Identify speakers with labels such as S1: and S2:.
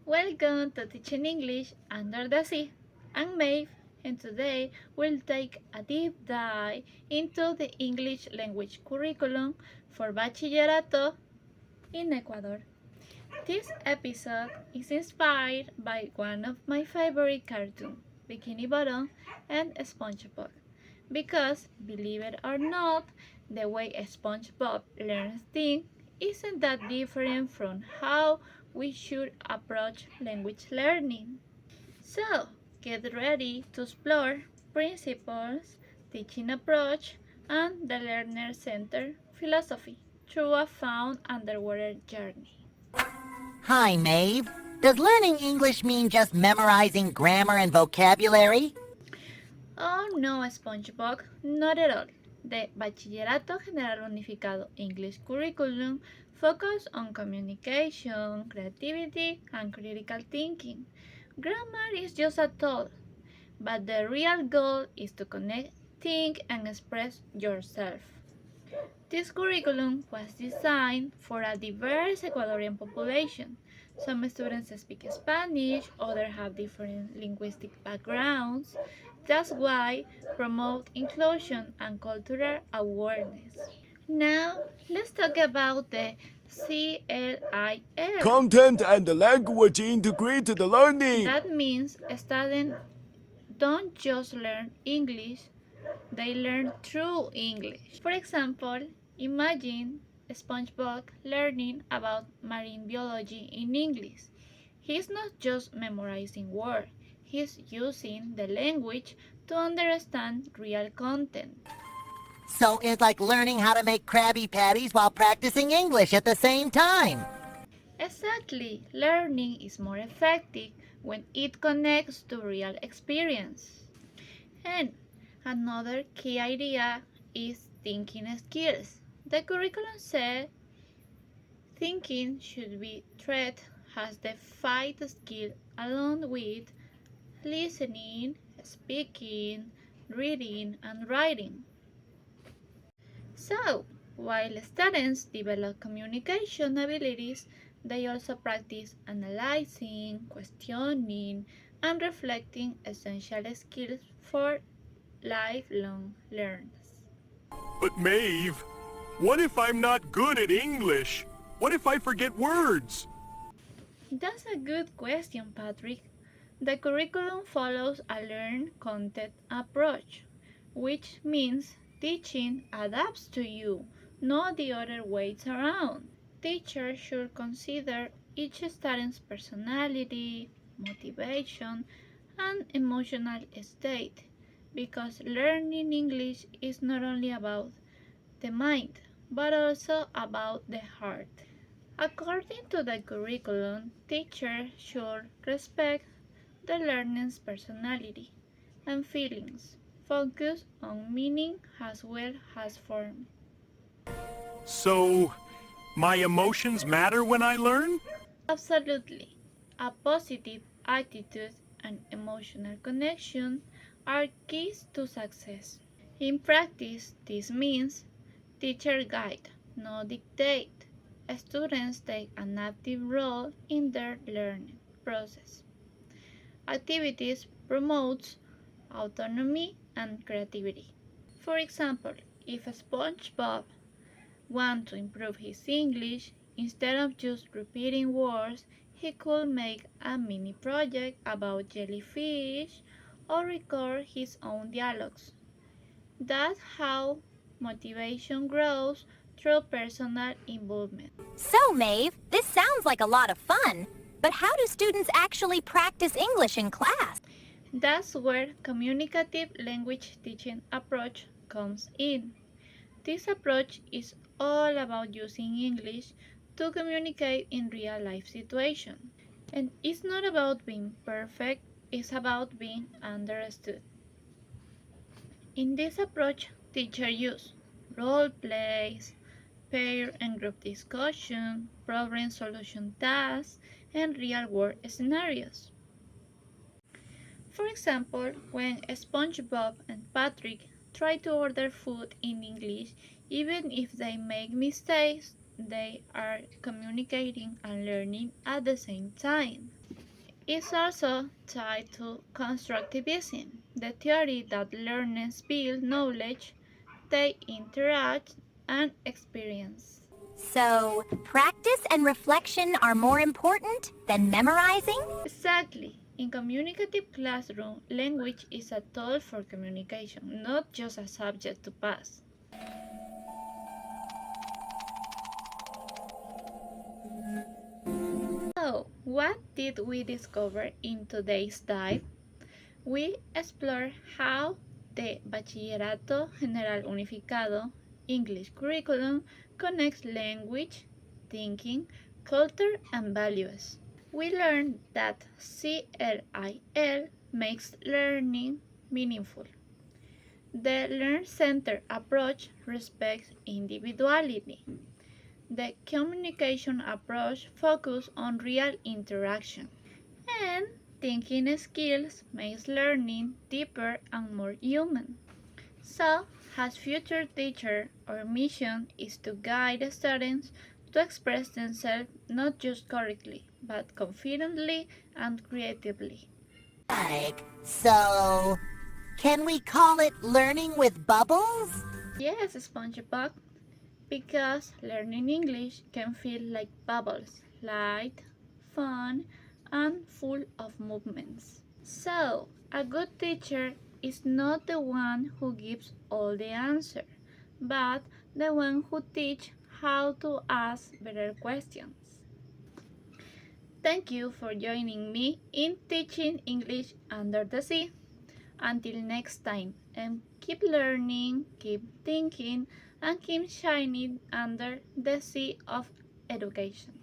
S1: Welcome to Teaching English Under the Sea. I'm Maeve, and today we'll take a deep dive into the English language curriculum for Bachillerato in Ecuador. This episode is inspired by one of my favorite cartoons, Bikini and SpongeBob, because, believe it or not, the way SpongeBob learns things isn't that different from how we should approach language learning. So, get ready to explore principles, teaching approach, and the learner-centered philosophy through a fun underwater journey.
S2: Hi, Maeve. Does learning English mean just memorizing grammar and vocabulary?
S1: Oh no, SpongeBob, not at all. The Bachillerato General Unificado English curriculum focuses on communication, creativity, and critical thinking. Grammar is just a tool, but the real goal is to connect, think, and express yourself. This curriculum was designed for a diverse Ecuadorian population. Some students speak Spanish, others have different linguistic backgrounds. That's why promote inclusion and cultural awareness. Now, let's talk about the CLIL.
S3: Content and the language integrated learning.
S1: That means students don't just learn English, they learn through English. For example, imagine SpongeBob learning about marine biology in English. He's not just memorizing words, he's using the language to understand real content.
S2: So it's like learning how to make Krabby Patties while practicing English at the same time.
S1: Exactly, learning is more effective when it connects to real experience. And another key idea is thinking skills. The curriculum said thinking should be treated as the five skill along with listening, speaking, reading, and writing. So, while students develop communication abilities, they also practice analyzing, questioning, and reflecting essential skills for lifelong learners.
S3: But Maeve, what if I'm not good at English? What if I forget words?
S1: That's a good question, Patrick. The curriculum follows a learn content approach, which means teaching adapts to you, not the other way around. Teachers should consider each student's personality, motivation, and emotional state because learning English is not only about the mind but also about the heart. According to the curriculum, teachers should respect the learner's personality and feelings, focus on meaning as well as form.
S3: So, my emotions matter when I learn?
S1: Absolutely. A positive attitude and emotional connection are keys to success. In practice, this means teacher guide, not dictate. Students take an active role in their learning process. Activities promotes autonomy and creativity. For example, if SpongeBob wants to improve his English, instead of just repeating words, he could make a mini project about jellyfish or record his own dialogues. That's how motivation grows through personal involvement.
S4: So, Maeve, this sounds like a lot of fun. But how do students actually practice English in class?
S1: That's where communicative language teaching approach comes in. This approach is all about using English to communicate in real life situations. And it's not about being perfect, it's about being understood. In this approach, teachers use role plays, pair and group discussion, problem solution tasks, and real world scenarios. For example, when SpongeBob and Patrick try to order food in English, even if they make mistakes, they are communicating and learning at the same time. is also tied to constructivism, the theory that learners build knowledge, they interact, and experience.
S4: So, practice and reflection are more important than memorizing?
S1: Exactly. In communicative classroom, language is a tool for communication, not just a subject to pass. So, what did we discover in today's dive? We explore how the Bachillerato General Unificado English curriculum connects language, thinking, culture, and values. We learned that CLIL makes learning meaningful. The learn-centered approach respects individuality. The communication approach focuses on real interaction. And thinking skills makes learning deeper and more human. So, as future teacher, our mission is to guide students to express themselves not just correctly, but confidently and creatively.
S2: So, can we call it learning with bubbles?
S1: Yes, SpongeBob, because learning English can feel like bubbles, light, fun, and full of movements. So, a good teacher is not the one who gives all the answer, but the one who teaches how to ask better questions. Thank you for joining me in teaching English under the sea. Until next time, and keep learning, keep thinking, and keep shining under the sea of education.